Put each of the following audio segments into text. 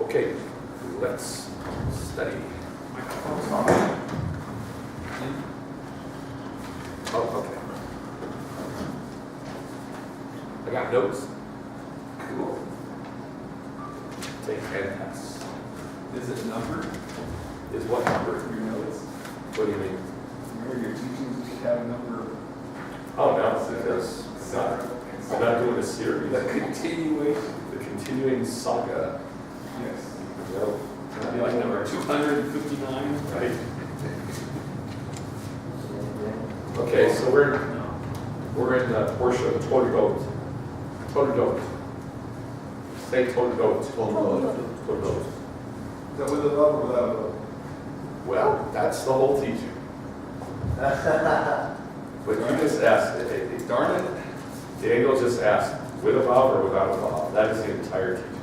Okay, let's study. Oh, okay. I got notes. Cool. Take and pass. Is it numbered? Is what number? Your notes? What do you mean? Remember your teachings have a number? Oh, no, because I'm not doing a series. The continuation. The continuing saga. Yes. No, It'd be like number 259. right? Okay, so we're in the portion of toldot. Toldot. Say toldot. Toldot. Is that with a love or without a love? Well, that's the whole teaching. But you just asked, Darn it. Daniel just asked, with a vav or without a vav. That is the entire teaching.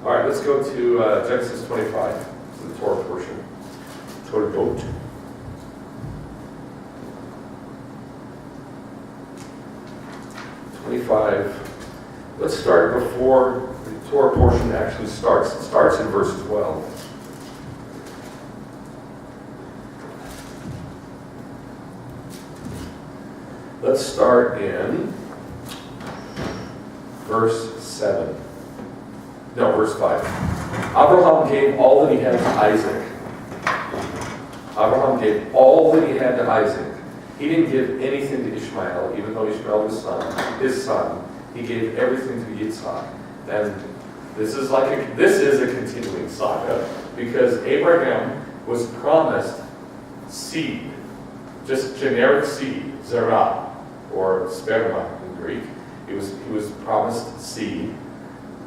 All right, let's go to Genesis 25, to the Torah portion. Toldot. Let's start before the Torah portion actually starts. It starts in verse 12. Let's start in verse 7. No, verse 5. Abraham gave all that he had to Isaac. Abraham gave all that he had to Isaac. He didn't give anything to Ishmael, even though Ishmael was his son. He gave everything to Yitzhak. And this is a continuing saga, because Abraham was promised seed, just generic seed, zerah, or sperma in Greek. He was promised seed.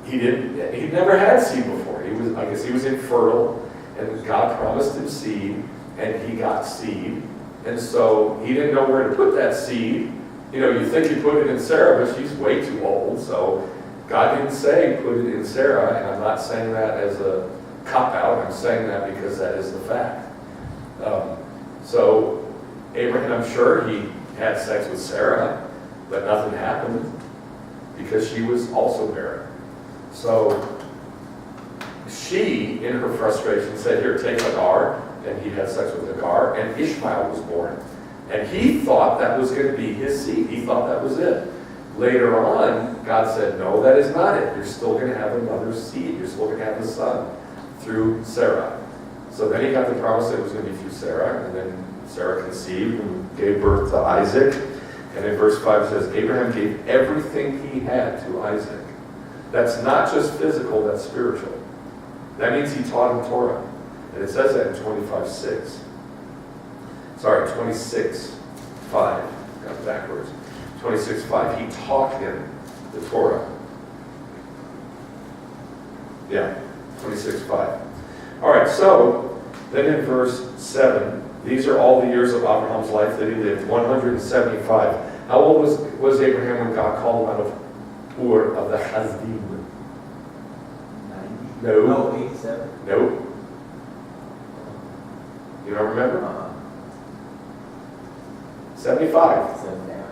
He'd never had seed before. I guess he was infertile, and God promised him seed, and he got seed. And so he didn't know where to put that seed. You know, you think you put it in Sarah, but she's way too old. So God didn't say put it in Sarah, and I'm not saying that as a cop-out. I'm saying that because that is the fact. So Abraham, I'm sure he had sex with Sarah, but nothing happened because she was also barren. So she, in her frustration, said, here, take Hagar. And he had sex with Hagar, and Ishmael was born. And he thought that was going to be his seed. He thought that was it. Later on, God said, no, that is not it. You're still going to have another seed. You're still going to have a son through Sarah. So then he got the promise that it was going to be through Sarah, and then Sarah conceived and gave birth to Isaac. And in verse 5 it says, Abraham gave everything he had to Isaac. That's not just physical, that's spiritual. That means he taught him Torah. And it says that in 26:5. Got it backwards. 26:5. He taught him the Torah. Yeah, 26:5. All right, so then in verse 7, these are all the years of Abraham's life that he lived, 175. How old was Abraham when God called him out of Ur of the Chazdim? 90? No. No, 87? Nope. You don't remember? 75. 79.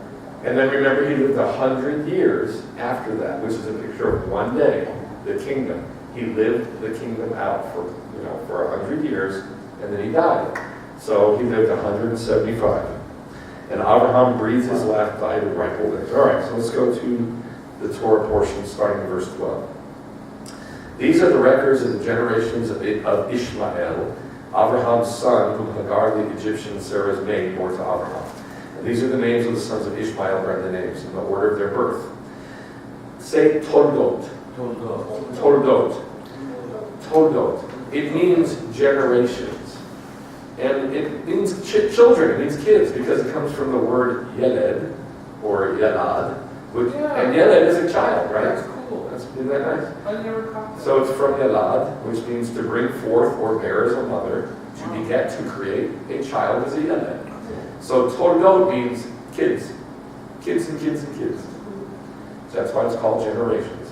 And then remember, he lived 100 years after that, which is a picture of one day, the kingdom. He lived the kingdom out for 100 years, and then he died. So he lived 175. And Abraham breathed his last, died of ripe old age. All right, so let's go to the Torah portion, starting in verse 12. These are the records of the generations of Ishmael, Abraham's son, whom Hagar the Egyptian, Sarah's maid, bore to Abraham. And these are the names of the sons of Ishmael, are the names in the order of their birth. Say toldot. Toldot. Toldot. It means generations. And it means children, it means kids, because it comes from the word yeled, or yelad. And yeled is a child, right? That's cool. Isn't that nice? I never caught that. So it's from yelad, which means to bring forth or bear as a mother, to beget, to create a child as a yeled. So toldot means kids. Kids and kids and kids. So that's why it's called generations.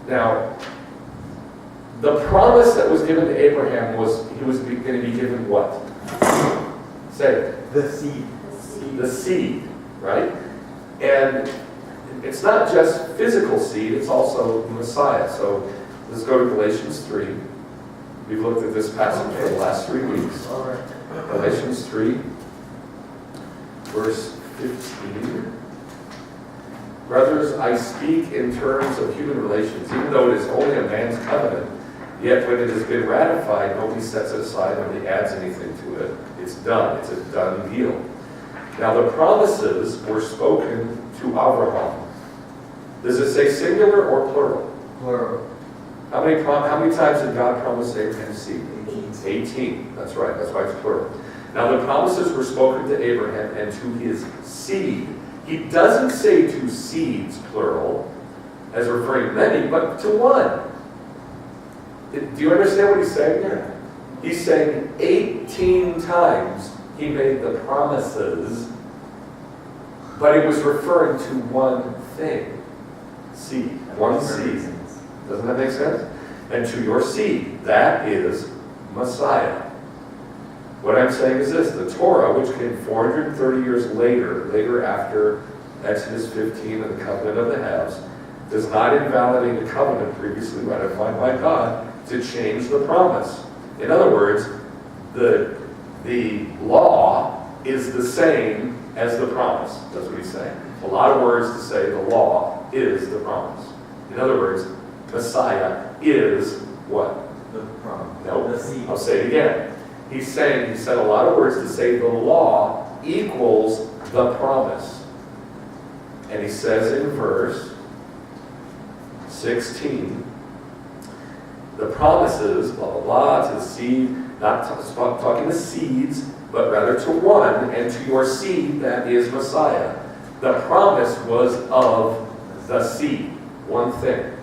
Now, the promise that was given to Abraham was he was going to be given what? Say it. The seed. The seed, right? And it's not just physical seed, it's also Messiah. So Let's go to Galatians 3. We've looked at this passage for the last 3 weeks. All right. Galatians 3, verse 15. Brothers, I speak in terms of human relations, even though it is only a man's covenant. Yet when it has been ratified, nobody sets it aside, nobody adds anything to it. It's done. It's a done deal. Now the promises were spoken to Abraham. Does it say singular or plural? Plural. How many times did God promise Abraham's seed? 18. That's right. That's why it's plural. Now the promises were spoken to Abraham and to his seed. He doesn't say to seeds, plural, as referring to many, but to one. Do you understand what he's saying there? He's saying 18 times he made the promises, but it was referring to one thing. Seed. One seed. Doesn't that make sense? And to your seed, that is Messiah. What I'm saying is this: the Torah, which came 430 years later after Exodus 15 and the covenant of the halves, does not invalidate the covenant previously ratified by God to change the promise. In other words, the law is the same as the promise. That's what he's saying. A lot of words to say the law is the promise. In other words, Messiah is what? The promise. No, The seed. I'll say it again. He said a lot of words to say the law equals the promise. And he says in verse 16, the promises, blah, blah, blah, to the seed, not talking to seeds, but rather to one, and to your seed, that is Messiah. The promise was of the seed, one thing.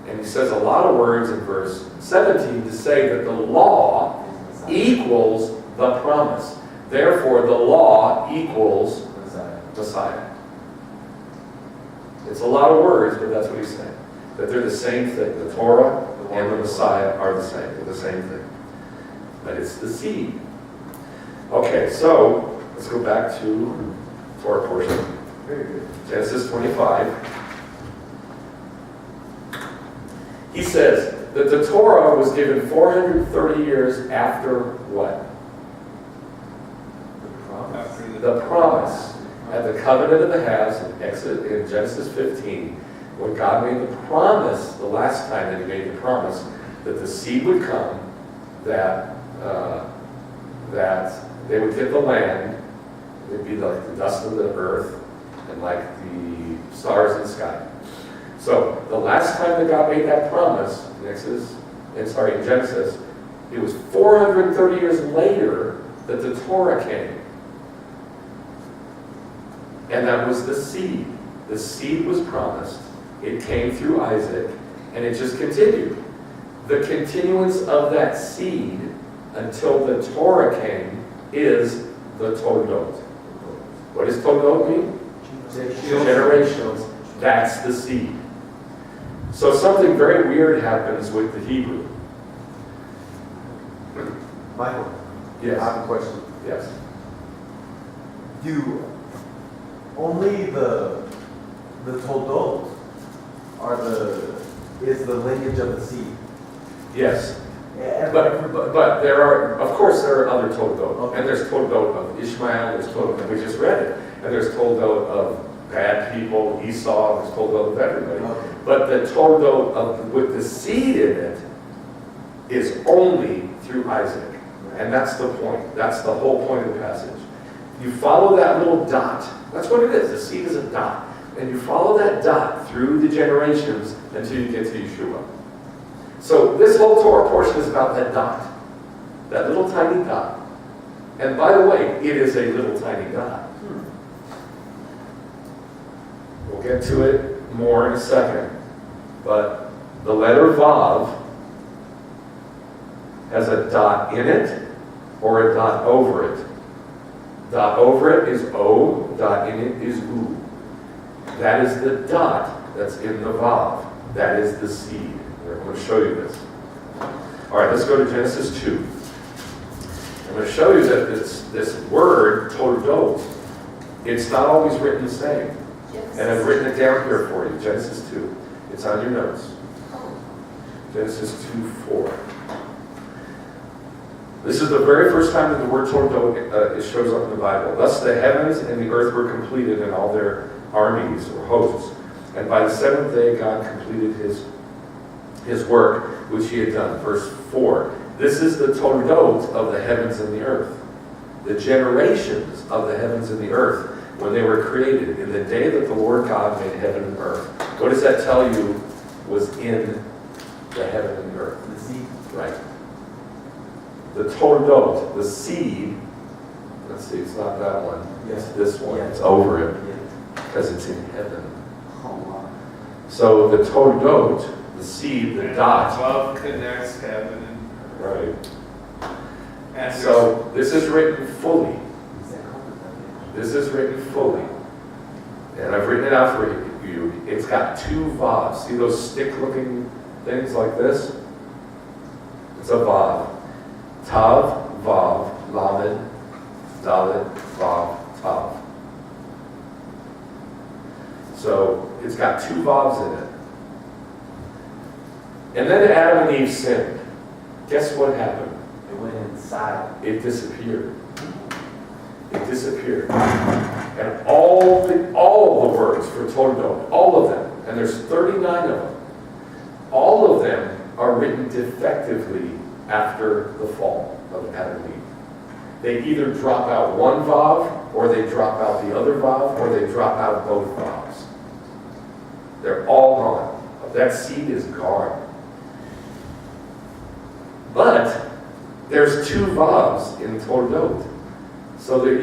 And he says a lot of words in verse 17 to say that the law equals the promise. Therefore, the law equals Messiah. It's a lot of words, but that's what he's saying. That they're the same thing. The Torah and the Messiah are the same. They're the same thing. But it's the seed. Okay, so let's go back to Torah portion. Very good. Genesis 25. He says that the Torah was given 430 years after what? The promise. At the covenant of the halves in Genesis 15, when God made the promise, the last time that he made the promise, that the seed would come, that they would hit the land, it'd be like the dust of the earth, and like the stars in the sky. So the last time that God made that promise, in Genesis, it was 430 years later that the Torah came. And that was the seed. The seed was promised. It came through Isaac, and it just continued. The continuance of that seed until the Torah came is the toldot. What does toldot mean? Generations. That's the seed. So something very weird happens with the Hebrew. Michael, Yes. I have a question. Yes. Do only the toldot is the lineage of the seed? Yes. Yeah, But there are, of course, there are other toldot. Okay. And there's toldot of Ishmael, there's toldot, we just read it. And there's toldot of bad people, Esau, there's toldot of everybody. Okay. But the toldot with the seed in it is only through Isaac. And that's the point. That's the whole point of the passage. You follow that little dot. That's what it is. The seed is a dot. And you follow that dot through the generations until you get to Yeshua. So this whole Torah portion is about that dot. That little tiny dot. And by the way, it is a little tiny dot. We'll get to it more in a second. But the letter Vav has a dot in it or a dot over it. Dot over it is O, dot in it is U. That is the dot that's in the Vav. That is the seed. I'm going to show you this. All right, let's go to Genesis 2. I'm going to show you that this word, toldot, it's not always written the same. And I've written it down here for you, Genesis 2. It's on your notes. Genesis 2:4. This is the very first time that the word toldot shows up in the Bible. Thus the heavens and the earth were completed in all their armies or hosts. And by the seventh day God completed his work which he had done. Verse 4. This is the toldot of the heavens and the earth. The generations of the heavens and the earth when they were created in the day that the Lord God made heaven and earth. What does that tell you was in the heaven and the earth? The seed. Right. The toldot, the seed, let's see, it's not that one. It's this one. Yeah. It's over it Yeah. because it's in heaven. Oh, wow. So the toldot, the seed, the dot. Love connects heaven and Right. earth. So this is written fully. Is that complicated? This is written fully. And I've written it out for you. It's got two vavs. See those stick-looking things like this? It's a vav. Tav, vav, lamed, dalet, vav, tav. So it's got two vavs in it. And then Adam and Eve sinned. Guess what happened? It went inside. It disappeared. It disappeared. And all the words for toldot, all of them, and there's 39 of them, all of them are written defectively after the fall of Adam and Eve. They either drop out one vav, or they drop out the other vav, or they drop out both vavs. They're all gone. That seed is gone. But there's two vavs in toldot. So that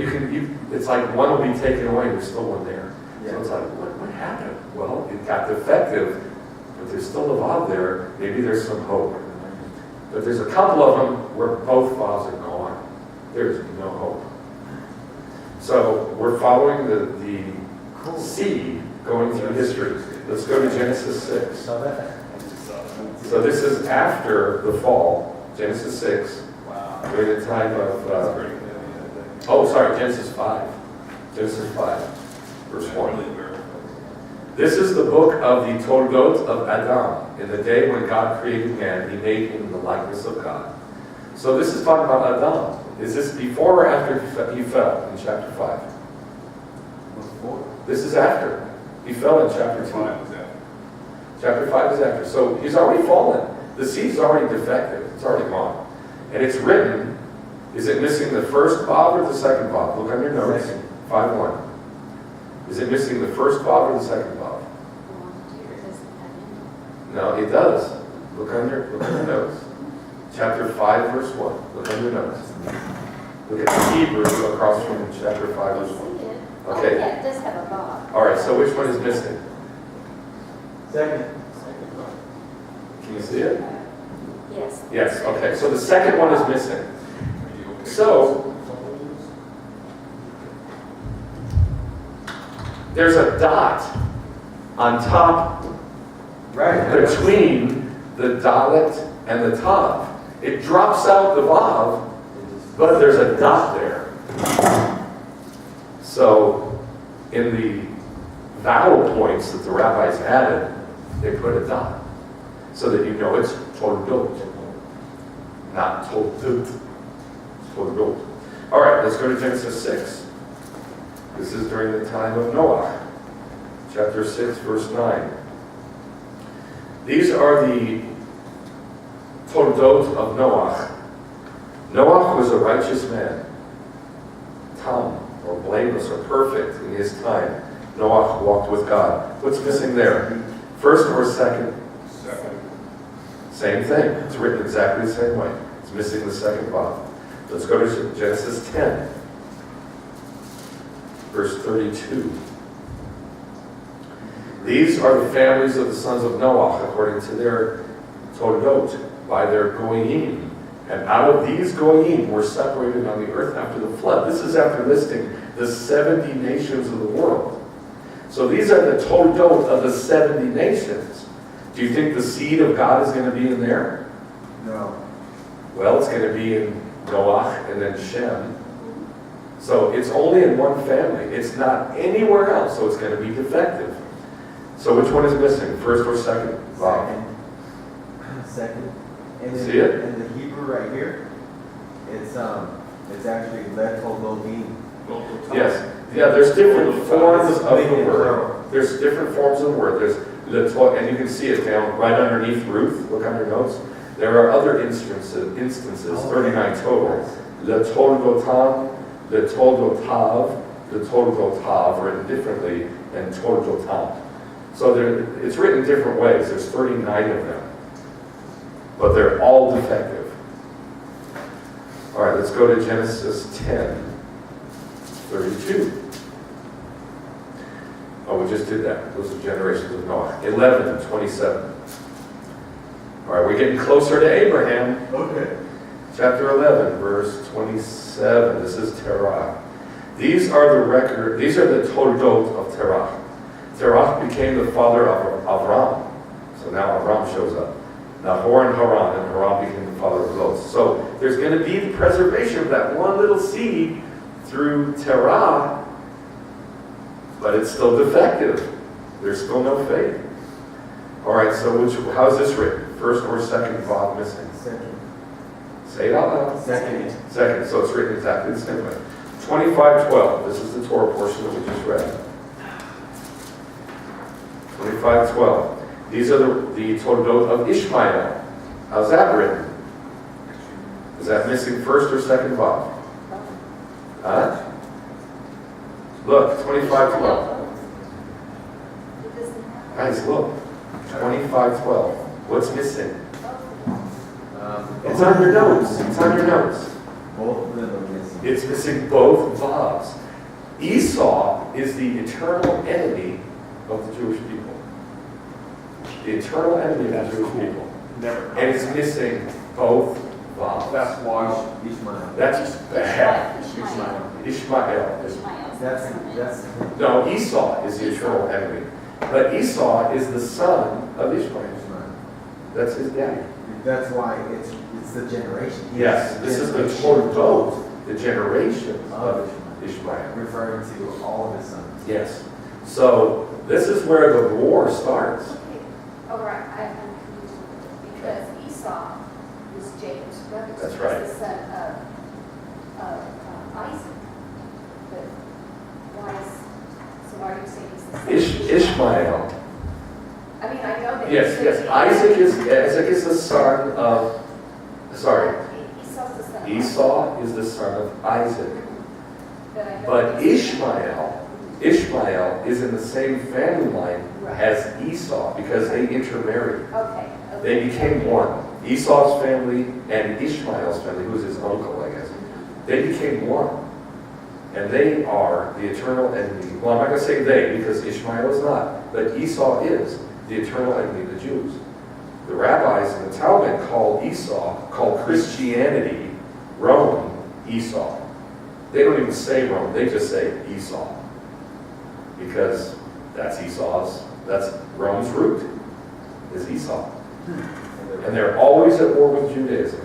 it's like one will be taken away, there's still one there. So it's like, what happened? Well, it got defective, but there's still a vav there. Maybe there's some hope. But there's a couple of them where both vavs are gone. There's no hope. So we're following the seed going through history. Let's go to Genesis 6. Saw that? So this is after the fall, Genesis 6, Wow. during the time of, That's pretty good. Yeah, oh, sorry, Genesis 5. Genesis 5, verse 1. really weird. This is the book of the toldot of Adam. In the day when God created man, he made him in the likeness of God. So this is talking about Adam. Is this before or after he fell in chapter 5? Before. This is after. He fell in chapter 2. Chapter 5 is after. So he's already fallen. The seed's already defective. It's already gone. And it's written, is it missing the first vav or the second vav? Look on your notes. Second. 5:1. Is it missing the first vav or the second vav? No, it does. Look on your notes. Chapter 5, verse 1. Look on your notes. Look at the Hebrew across from chapter 5, verse 1. Okay. Yeah, it does have a bob. All right, so which one is missing? Second. Can you see it? Yes. Yes, okay. So the second one is missing. So there's a dot on top Right. between the dalet and the tav. It drops out the vav, but there's a dot there. So in the vowel points that the rabbis added, they put a dot so that you know it's toldot, not toldot. It's toldot. All right, let's go to Genesis 6. This is during the time of Noah, chapter 6, verse 9. These are the toldot of Noah. Noah was a righteous man, tam, or blameless, or perfect in his time. Noah walked with God. What's missing there? First or second? Second. Same thing. It's written exactly the same way. It's missing the second vav. Let's go to Genesis 10, verse 32. These are the families of the sons of Noah, according to their toldot, by their goyim. And out of these goyim were separated on the earth after the flood. This is after listing the 70 nations of the world. So these are the toldot of the 70 nations. Do you think the seed of God is going to be in there? No. Well, it's going to be in Noah and then Shem. So it's only in one family. It's not anywhere else, so it's going to be defective. So which one is missing? First or second? Vav. Second. And See it? In the Hebrew right here, it's actually let toldot. Yes. Yeah, there's different forms of the word. There's different forms of the word. There's and you can see it down right underneath Ruth. Look on your notes. There are other instances 39 total. Le toldotam, le toldotav, the toldotav written differently, and toldotam. So it's written different ways. There's 39 of them. But they're all defective. All right, let's go to Genesis 10, 32. Oh, we just did that. Those are generations of Noah. 11, 27. All right, we're getting closer to Abraham. Okay. Chapter 11, verse 27. This is Terah. These are the toldot of Terah. Terah became the father of Avram. So now Avram shows up. Nahor and Haran became the father of Lot. So there's going to be the preservation of that one little seed through Terah, but it's still defective. There's still no faith. All right, so how's this written? First or second vav missing? Second. Say it out loud. Second. Second, so it's written exactly the same way. 25:12. This is the Torah portion that we just read. 25:12. These are the toldot of Ishmael. How's that written? Is that missing first or second vav? Huh? Look, 25:12. Guys, look. 25:12. What's missing? It's on your notes. It's on your notes. Both of them are missing. It's missing both vavs. Esau is the eternal enemy of the Jewish people. The eternal enemy of the Jewish people. Never. And it's missing both vavs. That's wild. Ishmael. That's just bad. Ishmael. Ishmael. That's No, Esau is the eternal enemy. But Esau is the son of Ishmael. Ishmael. That's his daddy. That's why it's the generation. Yes, this is the toldot, the generation Of of Ishmael. referring to all of his sons. Yes. So this is where the war starts. Okay, all right, I'm confused because Esau was Jacob's brother. So That's right. he's the son of Isaac. But so why are you saying he's the son? Ishmael. I mean, I know that. Yes, yes. Isaac is the son of. Sorry, Esau's the son of Esau is the son of Isaac. But I know But that- Ishmael is in the same family line as Esau because they intermarried. Okay. They became one. Esau's family and Ishmael's family, who's his uncle, I guess, they became one. And they are the eternal enemy. Well, I'm not going to say they because Ishmael is not, but Esau is the eternal enemy of the Jews. The rabbis in the Talmud call Christianity, Rome, Esau. They don't even say Rome, they just say Esau. Because that's Rome's root, is Esau. And they're always at war with Judaism.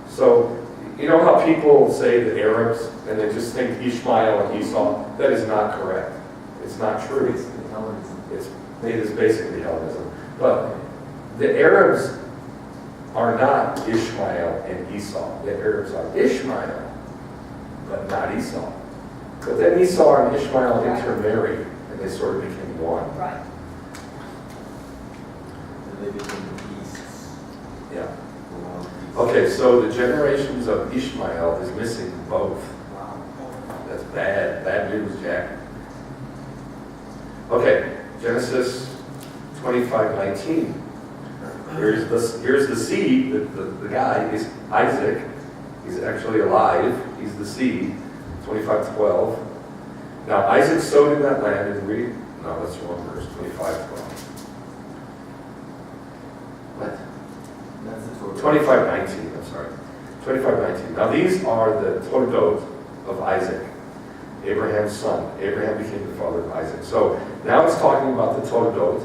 So, you know how people say the Arabs, and they just think Ishmael and Esau? That is not correct. It's not true. It is basically Hellenism. But the Arabs are not Ishmael and Esau. The Arabs are Ishmael, but not Esau. But then Esau and Ishmael intermarried, and they sort of became one. Right. And they became the beasts. Yeah. The wild beasts. Okay, so the generations of Ishmael is missing both. Wow. That's bad news, Jack. Okay, Genesis 25:19. Here's the seed. The guy is Isaac. He's actually alive. He's the seed. 25:12. Now Isaac sowed in that land and read. No, that's the wrong verse. 25:12. What? That's the Torah. 25:19. I'm sorry. 25:19. Now these are the toldot of Isaac, Abraham's son. Abraham became the father of Isaac. So now it's talking about the toldot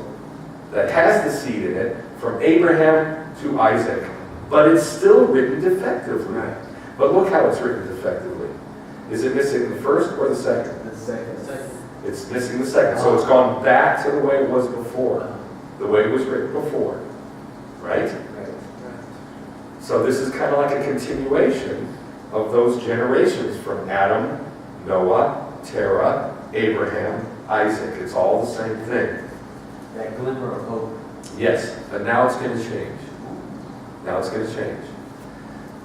that has the seed in it from Abraham to Isaac, but it's still written defectively. Right. But look how it's written defectively. Is it missing the first or the second? The second. It's missing the second. So it's gone back to the way it was before, the way it was written before, right? Right. So this is kind of like a continuation of those generations from Adam, Noah, Terah, Abraham, Isaac. It's all the same thing. That glimmer of hope. Yes, but now it's going to change. Now it's going to change.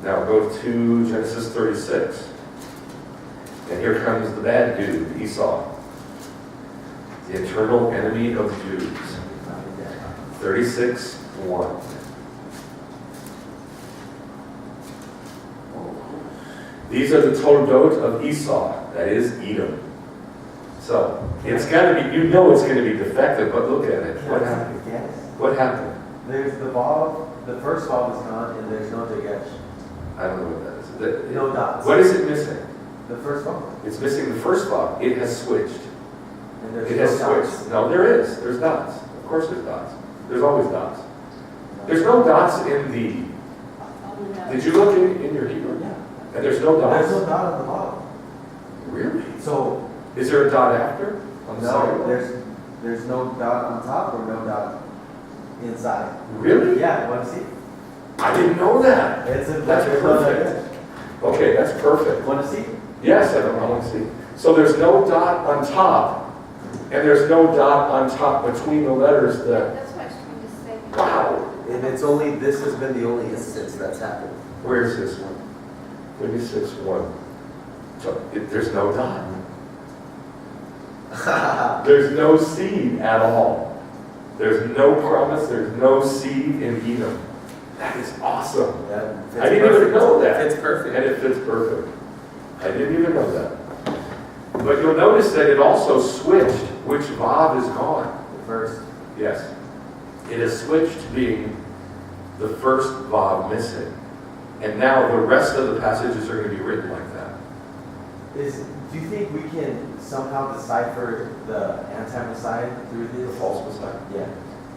Now go to Genesis 36. And here comes the bad dude, Esau. The eternal enemy of Jews. 36:1. These are the toldot of Esau, that is Edom. So it's got to be, you know it's going to be defective, but look at it. What happened? Yes. What happened? There's the vav, the first vav is gone, and there's no dagesh. I don't know what that is. No dots. What is it missing? The first vav. It's missing the first vav. It has switched. And there's It no has dots. switched. No, there is. There's dots. Of course there's dots. There's always dots. There's no dots in the, did you look in your Hebrew? Yeah. And there's no There's no dots? dot on the bottom. Really? So, Is there a dot after? On the no, side? there's no dot on top or no dot inside. Really? Yeah, want to see? I didn't know that. It's a, That's there's no perfect. dagesh. Okay, that's perfect. Want to see? Yes, I want to see. So there's no dot on top, and there's no dot on top between the letters that, That's what I was trying to say. wow. And it's only, this has been the only instance that's happened. Where's this one? 36:1. So there's no dot. There's no seed at all. There's no promise, there's no seed in Edom. That is awesome. That fits I didn't even perfect. know that. Fits perfect. And it fits perfect. I didn't even know that. But you'll notice that it also switched which vav is gone. The first. Yes. It has switched to being the first vav missing. And now the rest of the passages are going to be written like that. Do you think we can somehow decipher the anti-Messiah through The this? false Messiah. Yeah.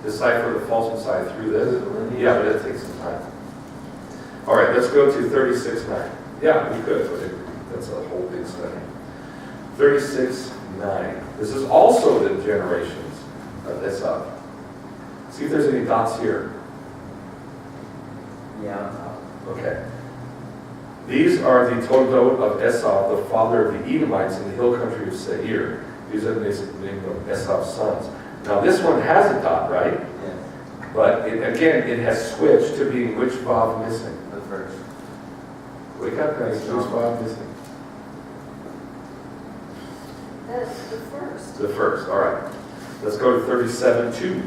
Decipher the false Messiah through this. Yeah, but that takes some time. All right, let's go to 36:9. Yeah, we could, but that's a whole big study. 36:9. This is also the generations of Esau. See if there's any dots here. Yeah, on top. Okay. These are the toldot of Esau, the father of the Edomites in the hill country of Seir. These are the name of Esau's sons. Now this one has a dot, right? Yes. But again, it has switched to being which vav missing? The first. Wake up, guys. Which vav missing? That's the first. The first. All right. Let's go to 37:2.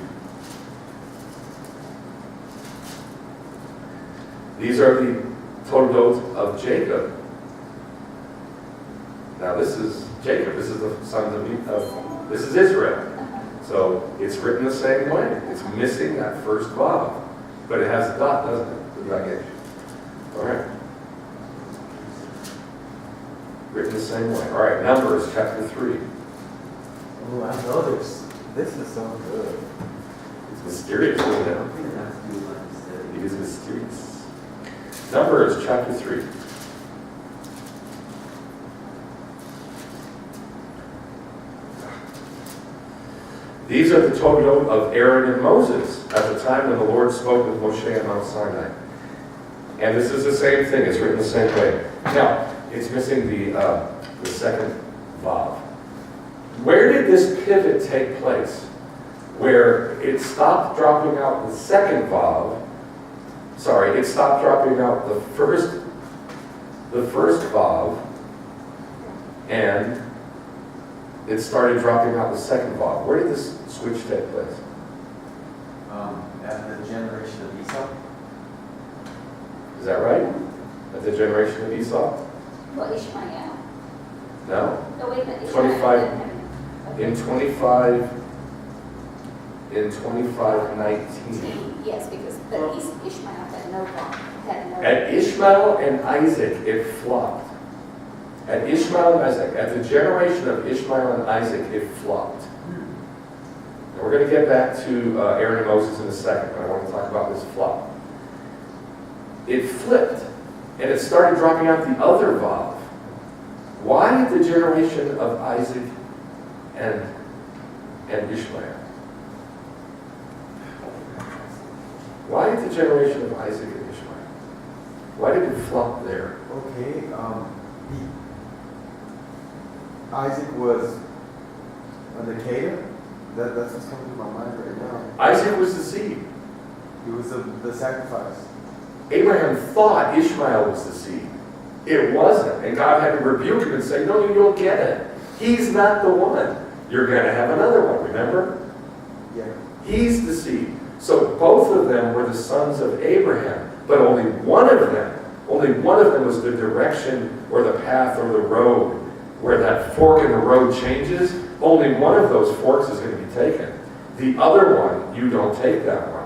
These are the toldot of Jacob. Now this is Jacob. This is the sons of this is Israel. So it's written the same way. It's missing that first vav, but it has a dot, doesn't it? The dagesh. All right. Written the same way. All right. Numbers chapter 3. Oh, I know this is so good. It's mysterious, isn't it? I'm gonna have to do like this. It is mysterious. Numbers chapter 3. These are the toldot of Aaron and Moses at the time when the Lord spoke with Moshe on Mount Sinai. And this is the same thing. It's written the same way. Now, it's missing the second vav. Where did this pivot take place? Where it stopped dropping out the second vav. Sorry, it stopped dropping out the first vav, and it started dropping out the second vav. Where did this switch take place? At the generation of Esau. Is that right? At the generation of Esau? Well, Ishmael. No. No, wait a minute. 25 Okay. In 25:19. Yes, because Ishmael had no God. At Ishmael and Isaac, it flopped. At Ishmael and Isaac, at the generation of Ishmael and Isaac, it flopped. And we're going to get back to Aaron and Moses in a second, but I want to talk about this flop. It flipped, and it started dropping out the other vav. Why the generation of Isaac and Ishmael? Why the generation of Isaac and Ishmael? Why did it flop there? Okay, Isaac was a Decatur? That's what's coming to my mind right now. Isaac was the seed. He was the sacrifice. Abraham thought Ishmael was the seed. It wasn't. And God had to rebuke him and say, no, you don't get it. He's not the one. You're going to have another one, remember? Yeah. He's the seed. So both of them were the sons of Abraham, but only one of them was the direction or the path or the road where that fork in the road changes. Only one of those forks is going to be taken. The other one, you don't take that one.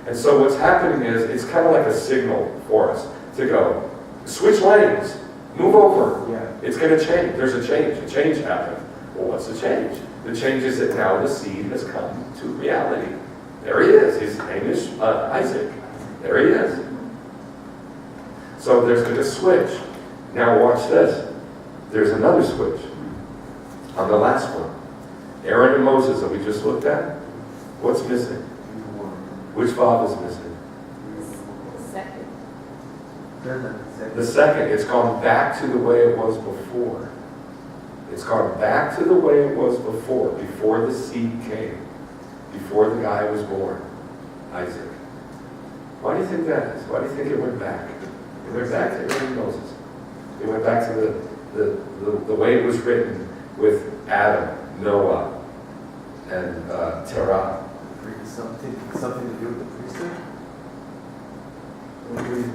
And so what's happening is, it's kind of like a signal for us to go, switch lanes, move over. Yeah. It's going to change. There's a change. A change happened. Well, what's the change? The change is that now the seed has come to reality. There he is. His name is Isaac. There he is. So there's going to switch. Now watch this. There's another switch on the last one. Aaron and Moses that we just looked at. What's missing? Which vav is missing? The second. It's gone back to the way it was before. It's gone back to the way it was before the seed came, before the guy was born, Isaac. Why do you think that is? Why do you think it went back? It went back to Aaron and Moses. It went back to the way it was written with Adam, Noah, and Terah. Something to do with the priesthood? What do you think?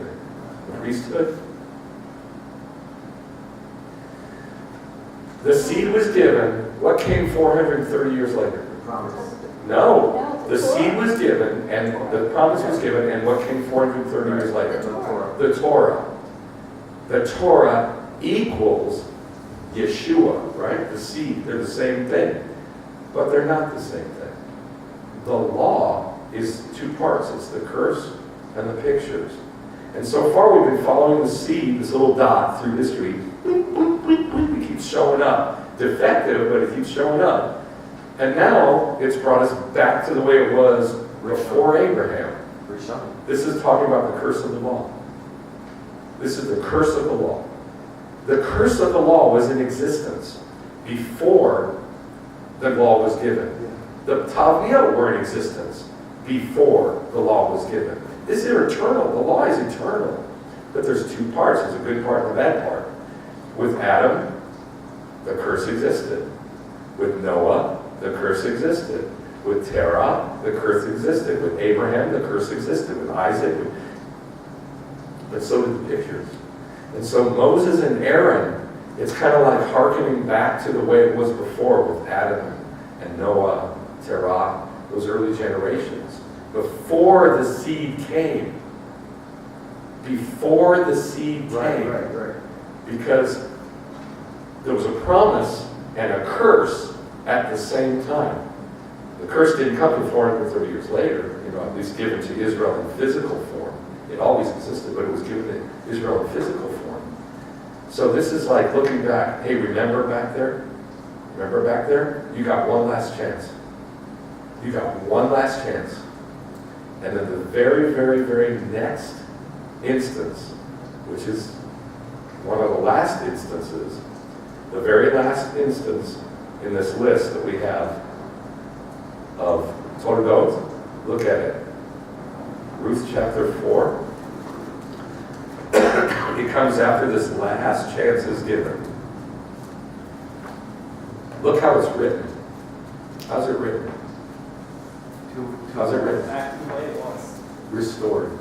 The priesthood? The seed was given. What came 430 years later? The promise. No. The seed was given, and the promise was given, and what came 430 years later? The Torah. The Torah. The Torah equals Yeshua, right? The seed. They're the same thing. But they're not the same thing. The law is two parts. It's the curse and the pictures. And so far we've been following the seed, this little dot through history. Bleep, bleep, bleep, bleep. It keeps showing up. Defective, but it keeps showing up. And now it's brought us back to the way it was before Abraham. This is talking about the curse of the law. This is the curse of the law. The curse of the law was in existence before the law was given. The tefilah were in existence before the law was given. This is eternal. The law is eternal. But there's two parts. There's a good part and a bad part. With Adam, the curse existed. With Noah, the curse existed. With Terah, the curse existed. With Abraham, the curse existed. With Isaac, but so did the pictures. And so Moses and Aaron, it's kind of like hearkening back to the way it was before with Adam and Noah, Terah, those early generations. Before the seed came. Before the seed came. Right. Because there was a promise and a curse at the same time. The curse didn't come until 430 years later, at least given to Israel in physical form. It always existed, but it was given to Israel in physical form. So this is like looking back. Hey, remember back there? Remember back there? You got one last chance. You got one last chance. And then the very, very, very next instance, which is one of the last instances, the very last instance in this list that we have of toldot, look at it. Ruth chapter 4. It comes after this last chance is given. Look how it's written. How's it written? How's it written? Back to the way it was. Restored.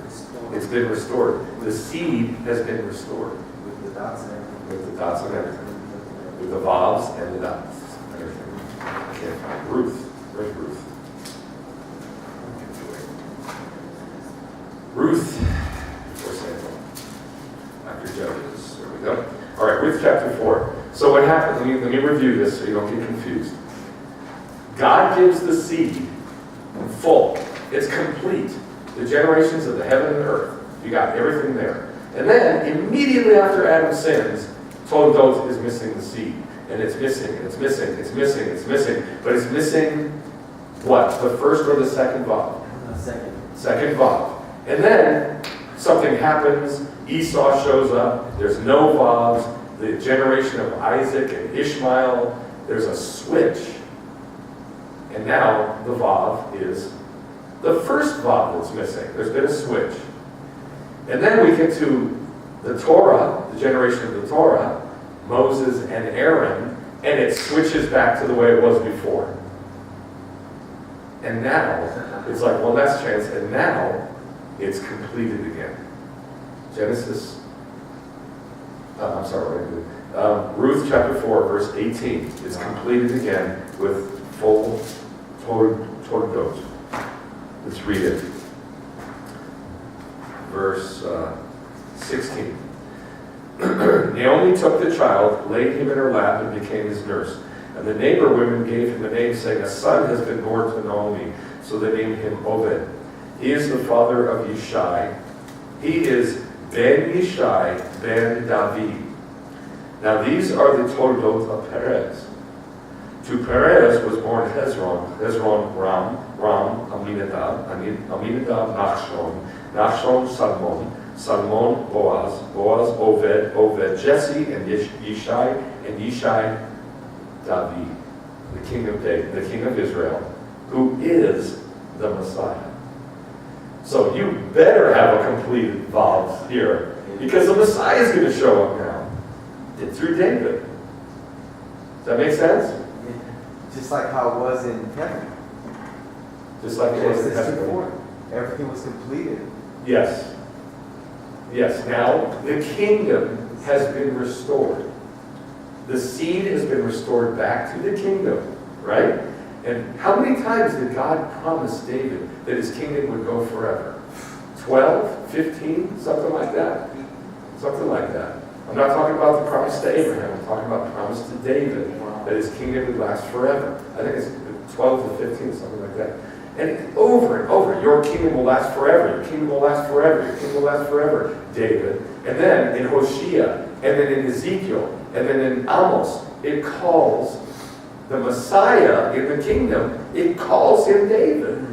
It's been restored. The seed has been restored. With the dots and everything. With the dots and everything. With the vavs and the dots and everything. I can't find Ruth. Where's Ruth? Ruth, for Samuel. After Judges. There we go. All right, Ruth chapter 4. So what happened? Let me review this so you don't get confused. God gives the seed full. It's complete. The generations of the heaven and earth. You got everything there. And then, immediately after Adam sins, toldot is missing the seed. And it's missing, it's missing, it's missing, it's missing. But it's missing what? The first or the second vav? Second. Second vav. And then, something happens, Esau shows up, there's no Vavs, the generation of Isaac and Ishmael, there's a switch. And now the Vav is the first Vav that's missing. There's been a switch. And then we get to the Torah, the generation of the Torah, Moses and Aaron, and it switches back to the way it was before. And now, it's like, well, that's chance, and now it's completed again. Genesis, I'm sorry, what did I do? Ruth chapter 4, verse 18 is completed again with full toldot. Let's read it. Verse 16. Naomi took the child, laid him in her lap, and became his nurse. And the neighbor women gave him a name, saying, a son has been born to Naomi. So they named him Obed. He is the father of Yishai. He is Ben Yishai, Ben David. Now these are the toldot of Perez. To Perez was born Hezron, Ram, Aminadab, Aminadab, Nachshon, Salmon, Boaz, Obed, Jesse, and Yishai, and Yishai, David, the king of David, the king of Israel, who is the Messiah. So you better have a completed Vav here, because the Messiah is going to show up now. Through David. Does that make sense? Just like how it was in heaven. Just like it was in Genesis heaven. 2:4. Everything was completed. Yes. Yes. Now the kingdom has been restored. The seed has been restored back to the kingdom, right? And how many times did God promise David that his kingdom would go forever? 12, 15, something like that. Something like that. I'm not talking about the promise to Abraham. I'm talking about the promise to David that his kingdom would last forever. I think it's 12 to 15, something like that. And over and over, your kingdom will last forever. Your kingdom will last forever. Your kingdom will last forever, David. And then in Hosea, and then in Ezekiel, and then in Amos, it calls the Messiah in the kingdom, it calls him David.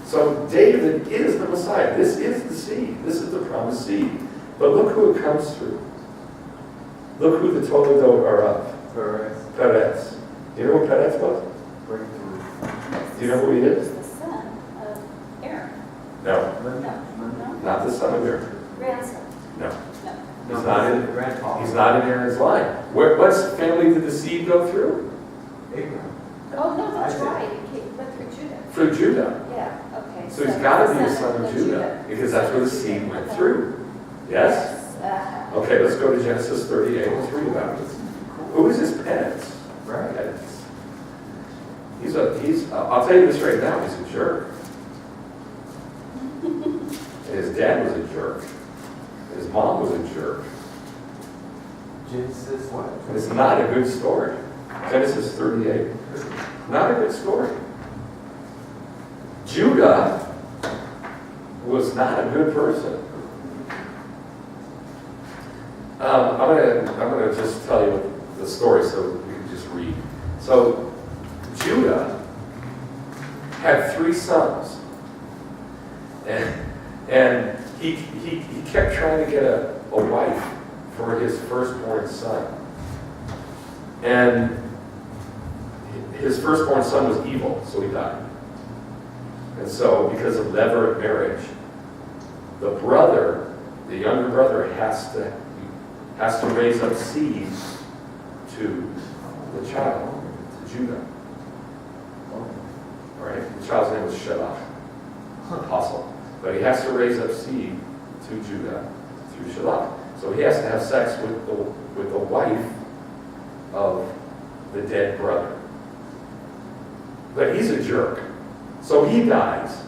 So David is the Messiah. This is the seed. This is the promised seed. But look who it comes through. Look who the toldot are of. Perez. Do you know who Perez was? Breakthrough. Do you know who he He is? was the son of Aaron. No, No. not the son of Aaron. Grandson. No, No. he's not in. Grandpa. He's not in Aaron's line. What family did the seed go through? Abraham. Oh, no, that's Isaac. right. It went through Judah. Through Judah. Yeah, okay. So he's got to be a the son of Judah, because that's where the seed went through. Yes? Uh-huh. Okay, let's go to Genesis 38. Let's read about it. Who is this Perez? Right. I'll tell you this right now, he's a jerk. And his dad was a jerk. And his mom was a jerk. Genesis what? And it's not a good story. Genesis 38. Not a good story. Judah was not a good person. I'm gonna just tell you the story so you can just read. So Judah had 3 sons, and he kept trying to get a wife for his firstborn son, and his firstborn son was evil, so he died. And so, because of levirate marriage, the younger brother, has to raise up seed to the child, to Judah. All right? The child's name was Shelah, apostle. But he has to raise up seed to Judah through Shelah. So he has to have sex with the wife of the dead brother. But he's a jerk. So he dies.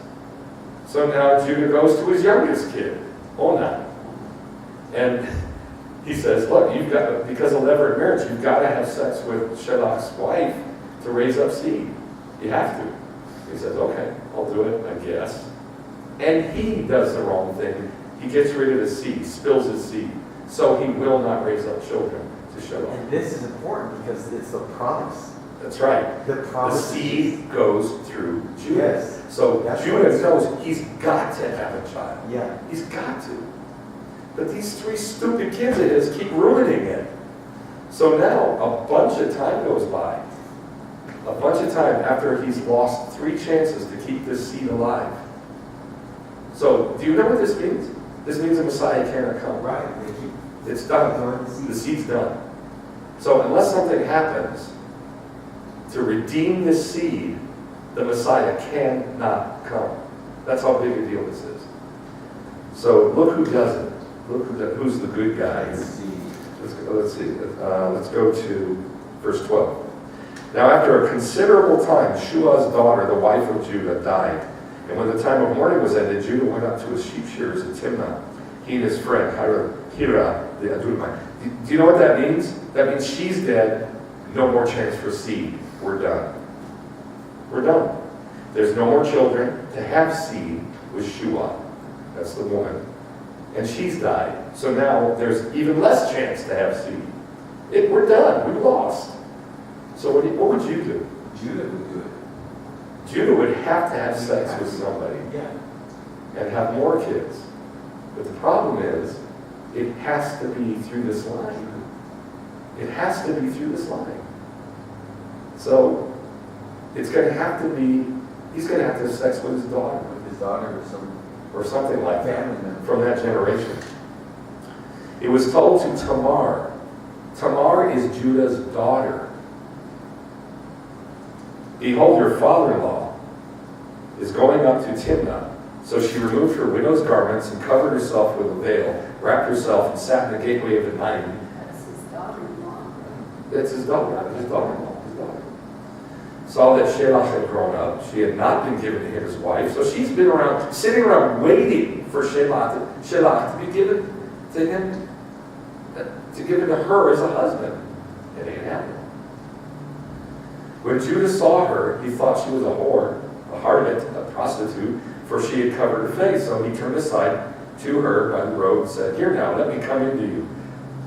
So now Judah goes to his youngest kid, Onan. And he says, look, because of levirate marriage, you've got to have sex with Shelach's wife to raise up seed. You have to. He says, okay, I'll do it, I guess. And he does the wrong thing. He gets rid of his seed, spills his seed. So he will not raise up children to Shelach. And this is important because it's a promise. That's right. The The promise. seed goes through Judah. Yes. So That's Judah right. knows he's got to have a child. Yeah. He's got to. But these three stupid kids of his keep ruining it. So now a bunch of time goes by. A bunch of time after he's lost 3 chances to keep this seed alive. So do you know what this means? This means the Messiah cannot come. Right. They keep It's done. throwing the The seeds. seed's done. So unless something happens to redeem this seed, the Messiah cannot come. That's how big a deal this is. So look who doesn't. Look who's the good guy. Let's see. Let's go to verse 12. Now after a considerable time, Shua's daughter, the wife of Judah, died. And when the time of mourning was ended, Judah went up to his sheep shearers at Timnah. He and his friend Hira, the Adullamite. Do you know what that means? That means she's dead. No more chance for seed. We're done. We're done. There's no more children to have seed with Shua. That's the woman. And she's died. So now there's even less chance to have seed. We're done. We lost. So what would you do? Judah would do it. Judah would have to have sex with somebody Yeah. and have more kids. But the problem is, it has to be through this line. It has to be through this line. So it's going to have to be, he's going to have to have sex with his daughter With his daughter or some or something like that family member. from that generation. It was told to Tamar. Tamar is Judah's daughter. Behold, your father-in-law is going up to Timnah. So she removed her widow's garments and covered herself with a veil, wrapped herself and sat in the gateway of the Naim. That's his daughter-in-law. That's his daughter, his daughter-in-law, his daughter. Saw that Shelah had grown up. She had not been given to him as wife. So she's been around, sitting around waiting for Shelah to be given to him, to give it to her as a husband. It ain't happening. When Judah saw her, he thought she was a whore, a harlot, a prostitute, for she had covered her face. So he turned aside to her by the road and said, "Here now, let me come into you."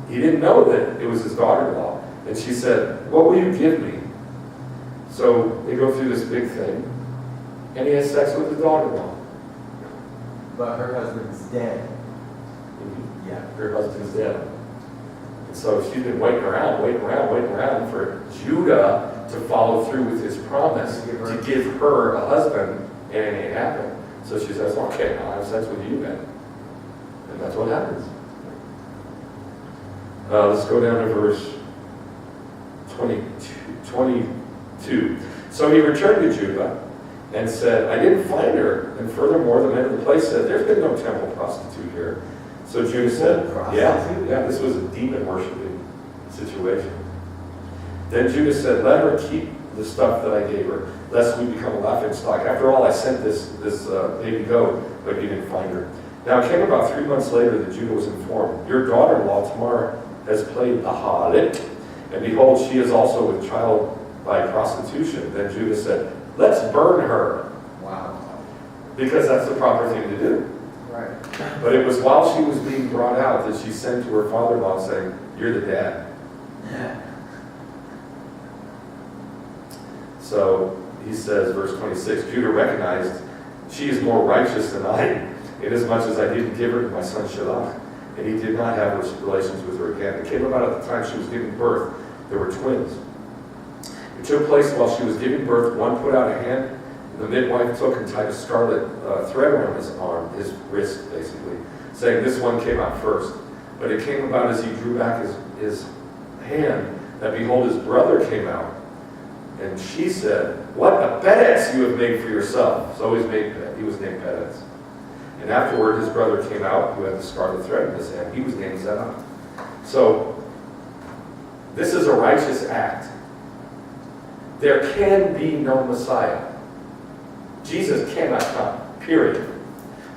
He didn't know that it was his daughter-in-law. And she said, "What will you give me?" So they go through this big thing, and he has sex with his daughter-in-law. But her husband's dead. Yeah. Her husband's dead. And so she's been waiting around for Judah to follow through with his promise to give her a husband, and it ain't happened. So she says, "Okay, I'll have sex with you then." And that's what happens. Let's go down to verse 22. So he returned to Judah and said, "I didn't find her. And furthermore, the men of the place said, 'There's been no temple prostitute here.' So Judah said, yeah, this was a demon worshiping situation. Then Judah said, 'Let her keep the stuff that I gave her, lest we become a laughingstock. After all, I sent this baby goat, but you didn't find her.' Now it came about 3 months later that Judah was informed, 'Your daughter-in-law Tamar has played the harlot, and behold, she is also with child by prostitution.' Then Judah said, 'Let's burn her,' Wow. because that's the proper thing to do. Right. But it was while she was being brought out that she sent to her father-in-law saying, 'You're the dad.' So he says, verse 26, Judah recognized she is more righteous than I am, inasmuch as I didn't give her to my son Shelah, and he did not have relations with her again. It came about at the time she was giving birth. There were twins. It took place while she was giving birth. One put out a hand. The midwife took and tied a scarlet thread around his arm, his wrist, basically, saying this one came out first. But it came about as he drew back his hand that, behold, his brother came out. And she said, 'What a Perez you have made for yourself.' So he was named Perez. And afterward, his brother came out, who had the scarlet thread in his hand. He was named Zerah. So this is a righteous act. There can be no Messiah. Jesus cannot come, period.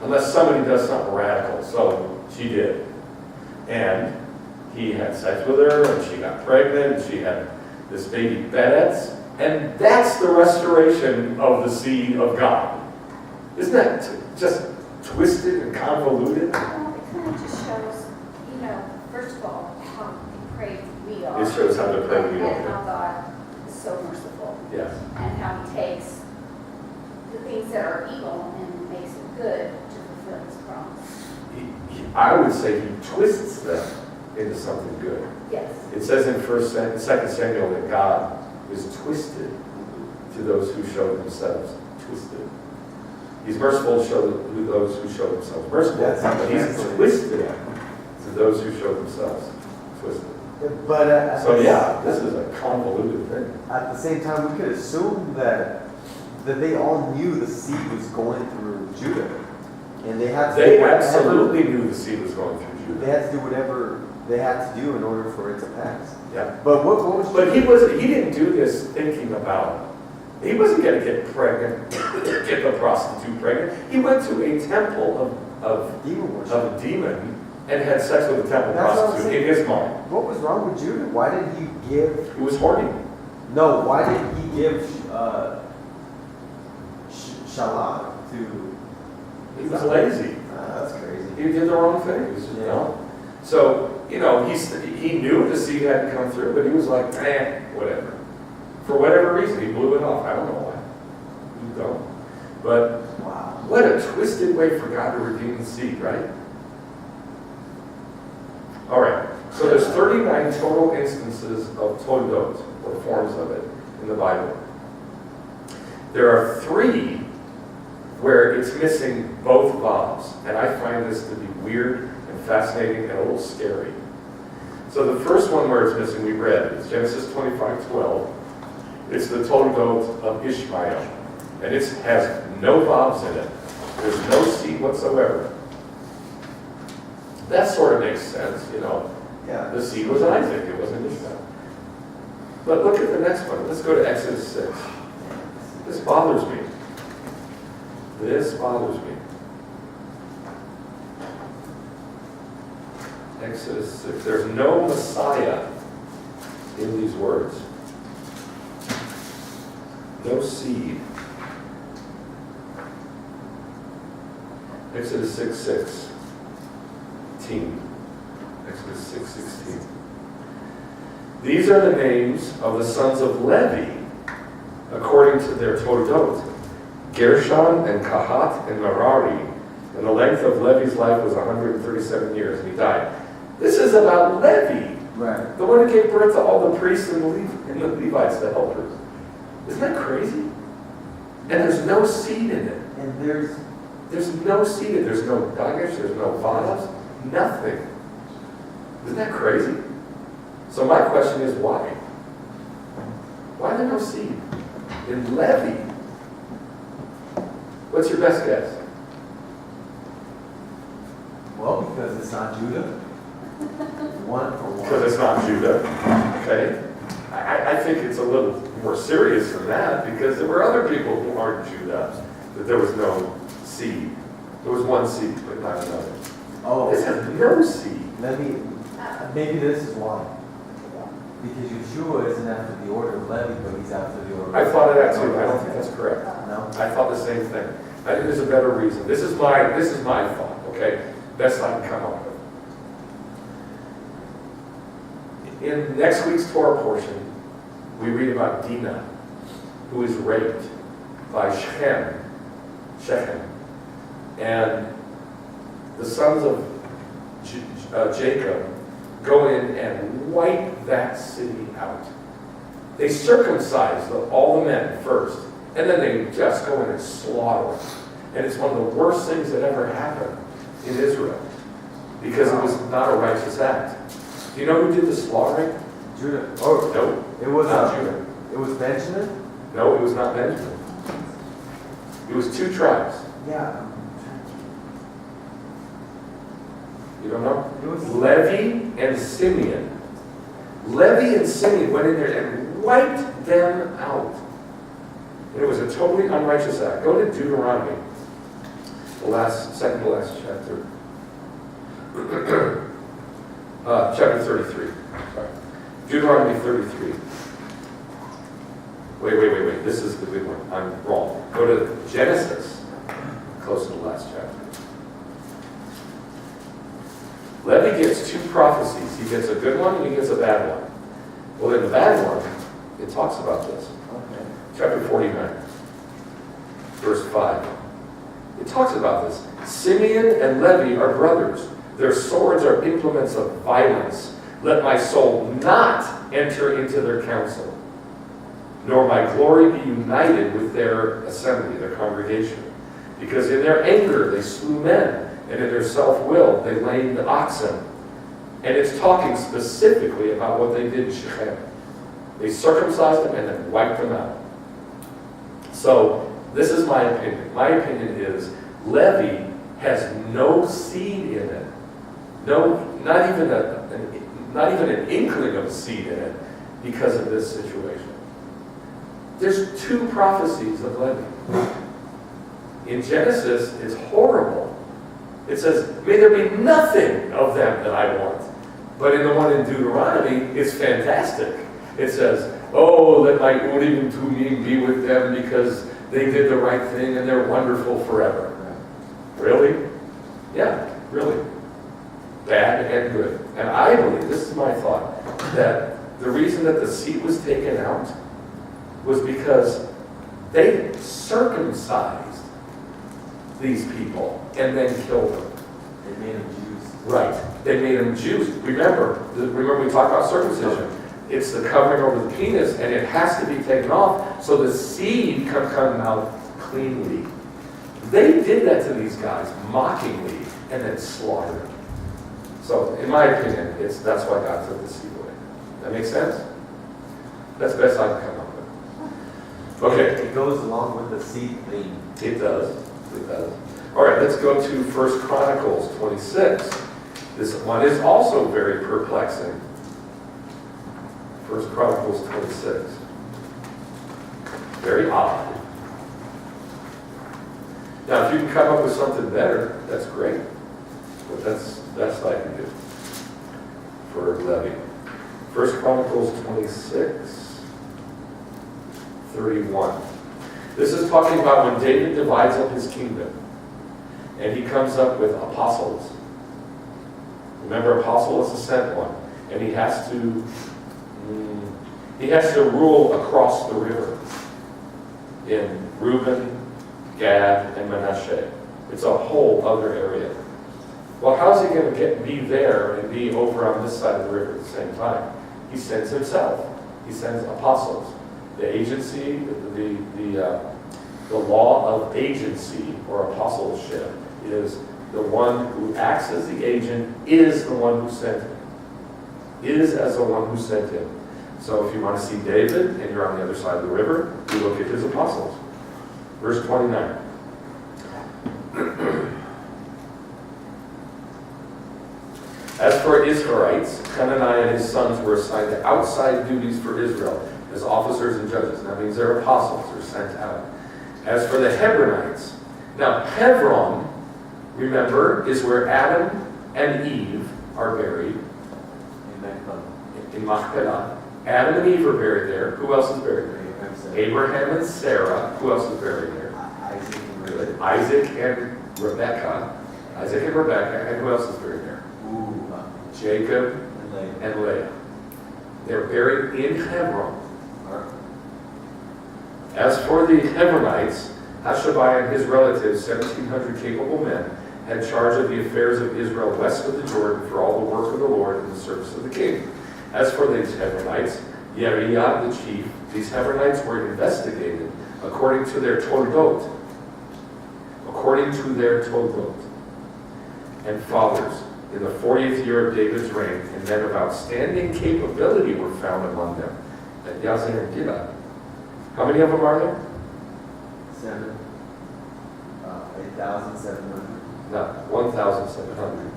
Unless somebody does something radical. So she did. And he had sex with her, and she got pregnant, and she had this baby Perez. And that's the restoration of the seed of God. Isn't that just twisted and convoluted? Well, it kind of just shows, first of all, how depraved we are. It shows how depraved we And are. how God is so merciful. Yes. And how he takes the things that that are evil and makes it good to fulfill his promise. I would say he twists them into something good. Yes. It says in 2 Samuel that God is twisted to those who show themselves twisted. He's merciful to those who show themselves merciful, That's how but the he's translation- twisted to those who show themselves twisted. But So yeah, this is a convoluted thing. at the same time, we could assume that they all knew the seed was going through Judah, and they had to They do whatever- absolutely knew the seed was going through They Judah. had to do whatever they had to do in order for it to pass. Yeah. But what was? But he didn't do this thinking about, he wasn't going to get pregnant, get the prostitute pregnant. He went to a temple of Demon worship. a demon and had sex with a temple That's what I'm prostitute in saying. his mind. What was wrong with Judah? Why did he give? He was horny. No, why did he give Shalom to? He was lazy. That's crazy. He did the wrong thing. He was, you know. So, he knew the seed hadn't come through, but he was like, whatever. For whatever reason, he blew it off. I don't know why. You don't. But Wow. what a twisted way for God to redeem the seed, right? All right. So there's 39 total instances of toldot, or forms of it, in the Bible. There are 3 where it's missing both vowels, and I find this to be weird and fascinating and a little scary. So the first one where it's missing, we read, is Genesis 25:12. It's the toldot of Ishmael, and it has no vowels in it. There's no seed whatsoever. That sort of makes sense, Yeah. The seed was Isaac, it wasn't Ishmael. But look at the next one. Let's go to Exodus 6. This bothers me. This bothers me. Exodus 6. There's no Messiah in these words. No seed. Exodus 6:16. Exodus 6:16. These are the names of the sons of Levi, according to their toldot. Gershon and Kahat and Merari. And the length of Levi's life was 137 years, and he died. This is about Levi, Right. the one who gave birth to all the priests and the Levites, the helpers. Isn't that crazy? And there's no seed in it. And there's There's no seed in it. There's no dagesh, there's no vadas, nothing. Isn't that crazy? So my question is why? Why there no seed in Levi? What's your best guess? well because it's not Judah. One for one. Because it's not Judah. Okay? I think it's a little more serious than that, because there were other people who aren't Judah, that there was no seed. There was one seed, but not another. Oh, This has no seed. maybe this is why. Because Yeshua isn't after the order of Levi, but he's after the order. I thought of that too. I don't think that's correct. No. I thought the same thing. I think there's a better reason. This is my thought, okay? Best I can come up with. In next week's Torah portion, we read about Dinah, who is raped by Shechem. And the sons of Jacob go in and wipe that city out. They circumcise all the men first, and then they just go in and slaughter them. And it's one of the worst things that ever happened in Israel, because it was not a righteous act. Do you know who did the slaughtering? Judah. Oh, No, it was not Judah. It was Benjamin. No, it was not Benjamin. It was 2 tribes. Yeah. You don't know? It was Levi and Simeon. Levi and Simeon went in there and wiped them out. And it was a totally unrighteous act. Go to Deuteronomy, second to last chapter. Chapter 33. Sorry. Deuteronomy 33. Wait. This is the big one. I'm wrong. Go to Genesis, close to the last chapter. Levi gets 2 prophecies. He gets a good one and he gets a bad one. Well, in the bad one, it talks about this. okay. Chapter 49. verse 5. It talks about this. Simeon and Levi are brothers. Their swords are implements of violence. Let my soul not enter into their counsel, nor my glory be united with their assembly, their congregation. Because in their anger they slew men, and in their self-will they lamed oxen. And it's talking specifically about what they did in Shechem. They circumcised them and then wiped them out. So, this is my opinion. My opinion is Levi has no seed in it. No, not even an inkling of a seed in it because of this situation. There's 2 prophecies of Levi. In Genesis, it's horrible. It says, may there be nothing of them that I want. But in the one in Deuteronomy, it's fantastic. It says, oh, let my Urim and Tumim be with them because they did the right thing and they're wonderful forever. Really? Yeah, really. Bad and good. And I believe, this is my thought, that the reason that the seed was taken out was because they circumcised these people and then killed them. They made them Jews. Right. They made them Jews. Remember we talked about circumcision. It's the covering over the penis, and it has to be taken off so the seed can come out cleanly. They did that to these guys mockingly and then slaughtered them. So, in my opinion, that's why God took the seed away. That makes sense? That's the best I can come up with. Okay. It goes along with the seed theme. It does. It does. All right, let's go to 1 Chronicles 26. This one is also very perplexing. 1 Chronicles 26. Very odd. Now, if you can come up with something better, that's great. But that's the best I can do for Levi. 1 Chronicles 26, 31. This is talking about when David divides up his kingdom. And he comes up with apostles. Remember, apostle is a sent one. And he has to rule across the river in Reuben, Gad, and Manasseh. It's a whole other area. Well, how's he going to be there and be over on this side of the river at the same time? He sends himself. He sends apostles. The agency, the law of agency or apostleship is the one who acts as the agent is the one who sent him. Is as the one who sent him. So if you want to see David and you're on the other side of the river, you look at his apostles. Verse 29. As for Israelites, Hananiah and his sons were assigned to outside duties for Israel as officers and judges. That means they're apostles, they're sent out. As for the Hebronites, now Hebron, remember, is where Adam and Eve are buried. In Machpelah. Adam and Eve are buried there. Who else is buried there? Abraham and Sarah. Who else is buried there? Isaac and Rebekah. Isaac and Rebekah. And who else is buried there? Jacob and Leah. They're buried in Hebron. As for the Hebronites, Hashabiah and his relatives, 1,700 capable men, had charge of the affairs of Israel west of the Jordan for all the work of the Lord and the service of the king. As for these Hebronites, Yeriah the chief, these Hebronites were investigated according to their toldot. According to their toldot. And fathers, in the 40th year of David's reign, and men of outstanding capability were found among them. At Yazer and Gilad. How many of them are there? 8,700. No, 1,700.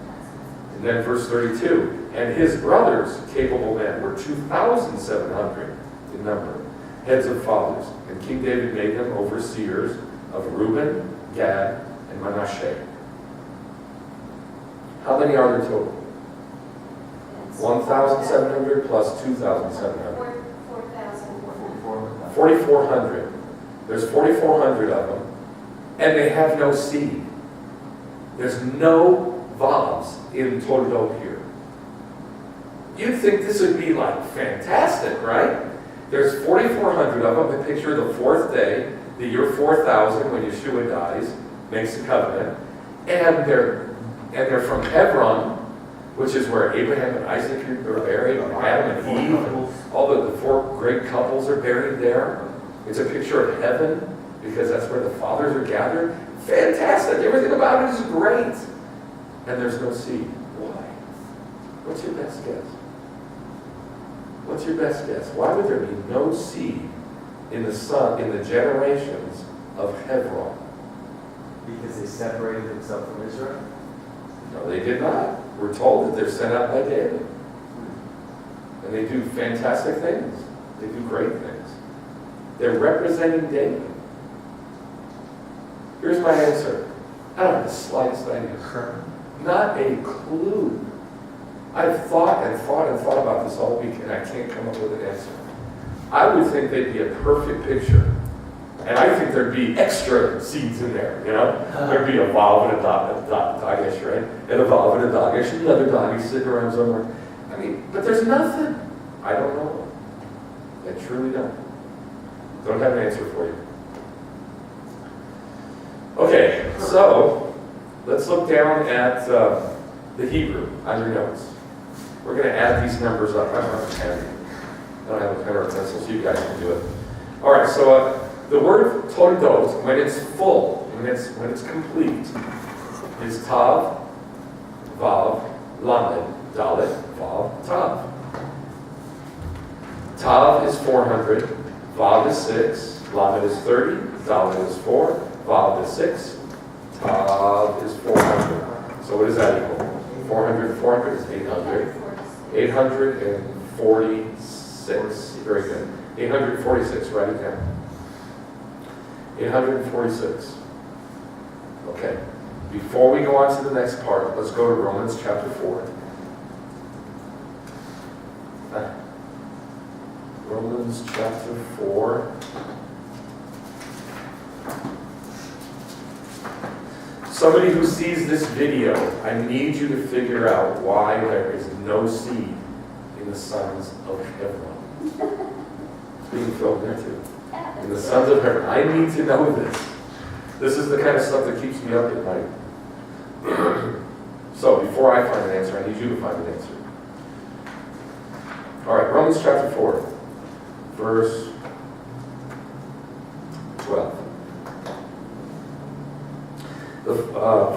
And then verse 32, and his brothers, capable men, were 2,700 in number, heads of fathers. And King David made them overseers of Reuben, Gad, and Manasseh. How many are there total? 1,700 plus 2,700. 4,400. There's 4,400 of them, and they have no seed. There's no vavs in toldot here. You'd think this would be like fantastic, right? There's 4,400 of them. I picture the fourth day, the year 4000, when Yeshua dies, makes a covenant, and they're from Hebron, which is where Abraham and Isaac are buried, and Adam and Eve, and all the four great couples are buried there. It's a picture of heaven, because that's where the fathers are gathered. Fantastic! Everything about it is great. And there's no seed. Why? What's your best guess? What's your best guess? Why would there be no seed in the generations of Hebron? Because they separated themselves from Israel? No, they did not. We're told that they're sent out by David. And they do fantastic things. They do great things. They're representing David. Here's my answer. I don't have the slightest idea. Not a clue. I've thought about this all week, and I can't come up with an answer. I would think they'd be a perfect picture. And I think there'd be extra seeds in there, you know? There'd be a Vav and a Dagesh, right? And a Vav and a Dagesh, and another Dagesh sitting around somewhere. I mean, but there's nothing. I don't know. I truly don't. Don't have an answer for you. Okay, so let's look down at the Hebrew on your notes. We're going to add these numbers up. I don't have a pen. I don't have a pen or a pencil, so you guys can do it. All right, so the word toldot, when it's full, when it's complete, is tav, vav, lamed, dalet, vav, tav. Tav is 400, vav is 6, lamed is 30, dalet is 4, vav is 6, tav is 400. So what does that equal? 400 is 800. 846. Very good. 846, write it down. 846. Okay. Before we go on to the next part, let's go to Romans chapter 4. Romans chapter 4. Somebody who sees this video, I need you to figure out why there is no seed in the sons of Hebron. It's being filmed there too. In the sons of Hebron. I need to know this. This is the kind of stuff that keeps me up at night. So before I find an answer, I need you to find an answer. All right, Romans chapter 4, verse 12.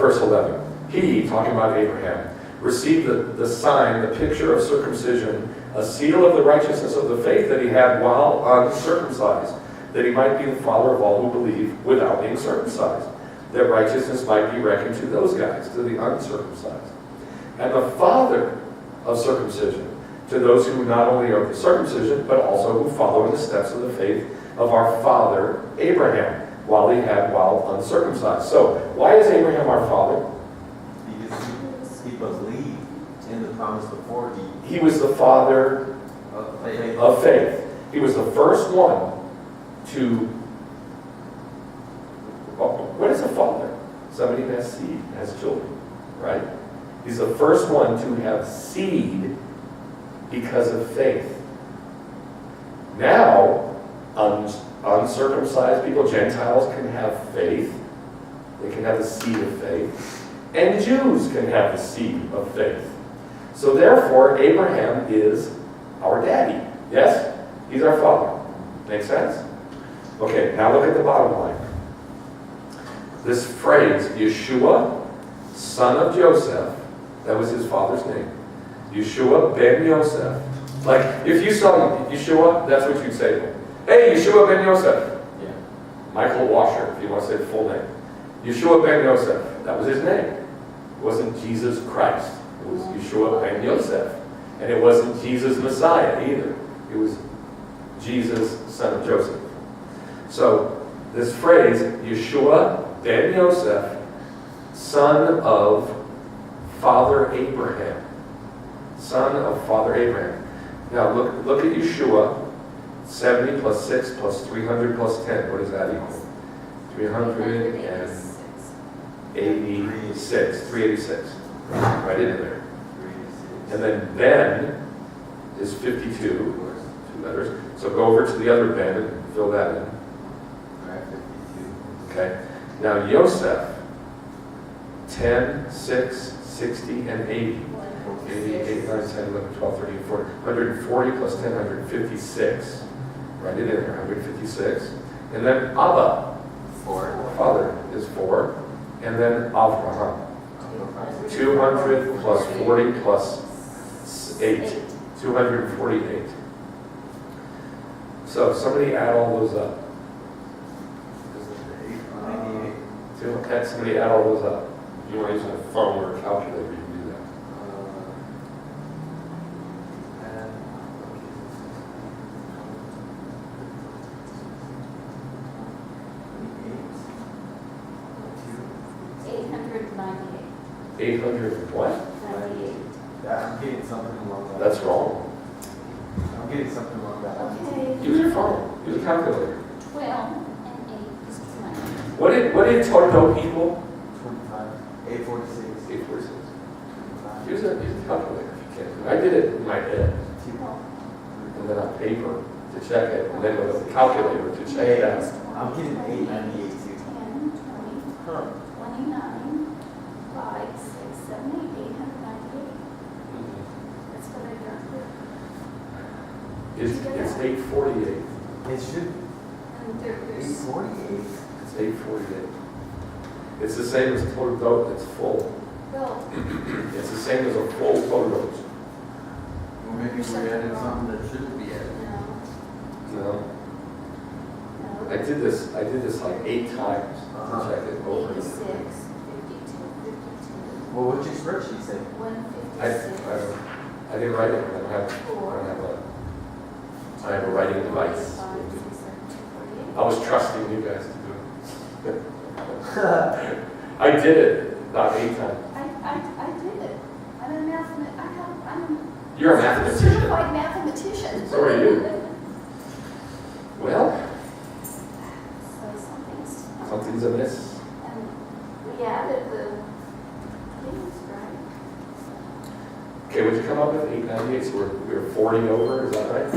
Verse 11. He, talking about Abraham, received the sign, the picture of circumcision, a seal of the righteousness of the faith that he had while uncircumcised, that he might be the father of all who believe without being circumcised, that righteousness might be reckoned to those guys, to the uncircumcised, and the father of circumcision, to those who not only are the circumcision, but also who follow in the steps of the faith of our father Abraham, while uncircumcised. So, why is Abraham our father? Because he believed in the promise before He was the father of faith. He was the first one to... What is a father? Somebody who has seed, has children, right? He's the first one to have seed because of faith. Now, uncircumcised people, Gentiles, can have faith. They can have the seed of faith. And Jews can have the seed of faith. So therefore, Abraham is our daddy. Yes? He's our father. Make sense? Okay, now look at the bottom line. This phrase, Yeshua, son of Joseph, that was his father's name. Yeshua ben Yosef. Like, if you saw Yeshua, that's what you'd say to him. Hey, Yeshua ben Yosef. Yeah. Michael Washer, if you want to say the full name. Yeshua ben Yosef. That was his name. It wasn't Jesus Christ. It was Yeshua ben Yosef. And it wasn't Jesus Messiah either. It was Jesus, son of Joseph. So, this phrase, Yeshua ben Yosef, son of Father Abraham. Son of Father Abraham. Now look at Yeshua. 70 plus 6 plus 300 plus 10. What does that equal? 386. 386. Right in there. And then Ben is 52. 2 letters. So go over to the other Ben and fill that in. Okay? Now Yosef, 10, 6, 60, and 80. 88, 9, 10, 11, 12, 13, 14, 140 plus 10, 156. Write it in there, 156. And then Abba, 4. father, is 4. And then Avraham, 200 plus 40 plus 8, 248. So somebody add all those up. Can somebody add all those up? If you want to use a phone or a calculator, you can do that. $898. 800 and what? 98. Yeah, I'm getting something along that. That's wrong. I'm getting something along that. Okay. Use your phone. Use a calculator. 12 and 8 is 20. What did toldot equal? 25, 846, 846. 25, Use a calculator if you can. I did it in my head, 2, and then on paper to check it, and then with a calculator to check it out. I'm getting 898 too. 10, 20, Huh. 29, 5, 6, 7, 8, 898. That's what I got here. It's 848. It should And there's 848. It's 848. It's the same as toldot. It's full. well, It's the same as a full toldot. Well, maybe we added something that shouldn't be added. no, I no. did this like 8 times to check it over. 86, 52, 52, Well, what's your spreadsheet say? 156, I didn't write it. I don't have 4, I have a writing device. 5, 6, 7, 2, 48. I was trusting you guys to do it. I did it about 8 times. I did it. I'm a I'm You're a a mathematician. certified mathematician. So are you. Well, So something's amiss. and we added the things, right? Okay, would you come up with 898? So we're 40 over, is that right?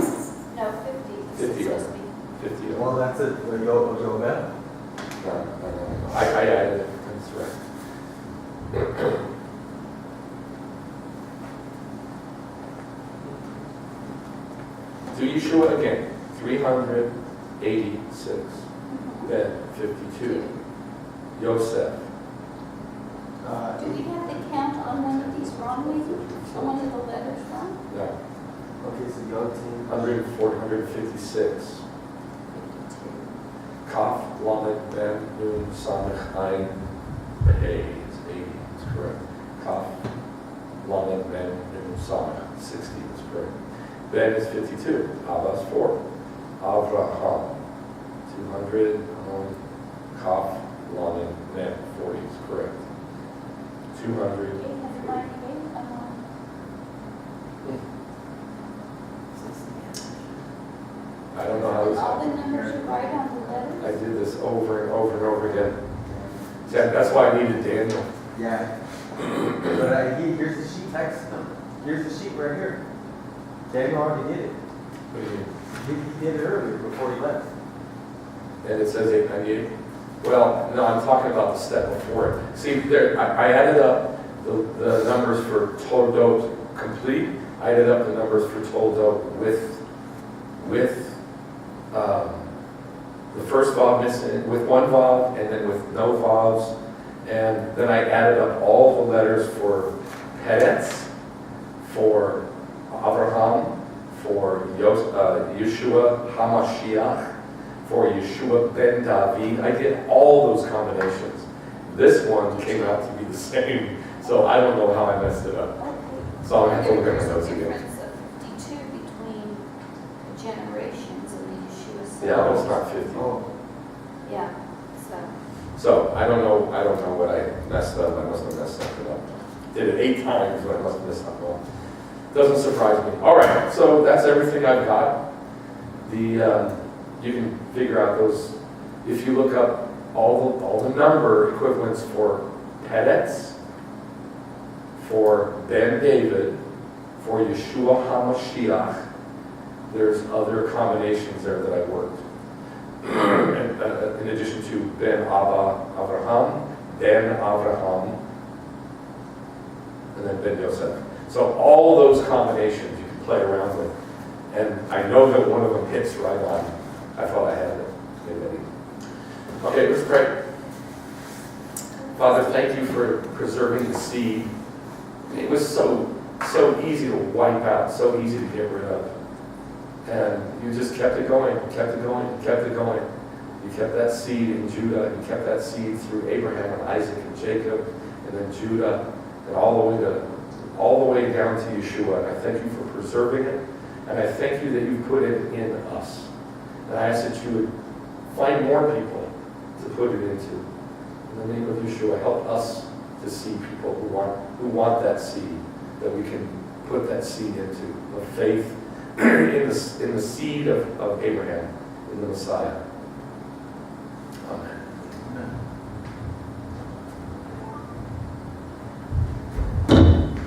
No, 50. 50 Supposed to over. be. 50 over. Well, that's a Yovel. No. I added it. That's right. Do Yeshua again. 386. Then 52. Yosef. Do we have the count on one of these wrong, maybe? On one of the letters wrong? No. Okay, so Yotin. 156. 52. Kaf, Lamed, Ben, Nun, Samech, Ein, Hey is 80, is correct. Kaf, Lamed, Ben, Nun, Samech, 60 is correct. Ben is 52. Abba is 4. Avraham, 200. Kaf, Lamed, Ben, 40 is correct. 200. 898, I don't know how this all the happened. numbers are right on the letters? I did this over and over and over again. Yeah, that's why I needed Daniel. Yeah. But here's the sheet text number. Here's the sheet right here. Daniel already did it. What do you mean? He did it earlier before he left. And it says 898? Well, no, I'm talking about the step before it. See, there, I added up the numbers for toldot complete. I added up the numbers for toldot with the first vav missing, with one vav, and then with no vavs. And then I added up all the letters for Peretz, for Avraham, for Yeshua HaMashiach, for Yeshua ben David. I did all those combinations. This one came out to be the same, so I don't know how I messed it up. Okay. So I have to look at my There's notes a again. difference of 52 between the generations and the Yeshua. Yeah, but it's not 50. Oh. Yeah, so. So I don't know what I messed up. I must have messed something up. Did it 8 times, but I must have messed up all. Doesn't surprise me. All right, so that's everything I've got. You can figure out those if you look up all the number equivalents for Peretz, for Ben David, for Yeshua HaMashiach. There's other combinations there that I worked. And in addition to Ben Avraham, and then Ben Yosef. So all those combinations you can play around with. And I know that one of them hits right on. I thought I had it. Maybe. Okay, let's pray. Father, thank you for preserving the seed. It was so easy to wipe out, so easy to get rid of. And you just kept it going, kept it going, kept it going. You kept that seed in Judah, you kept that seed through Abraham and Isaac and Jacob, and then Judah, and all the way down to Yeshua. And I thank you for preserving it, and I thank you that you put it in us. And I ask that you would find more people to put it into. In the name of Yeshua, help us to see people who want that seed, that we can put that seed into, of faith in the seed of Abraham, in the Messiah. Amen.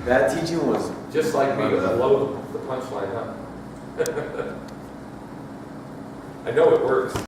That teaching was Just like me to blow the punchline up. I know it works.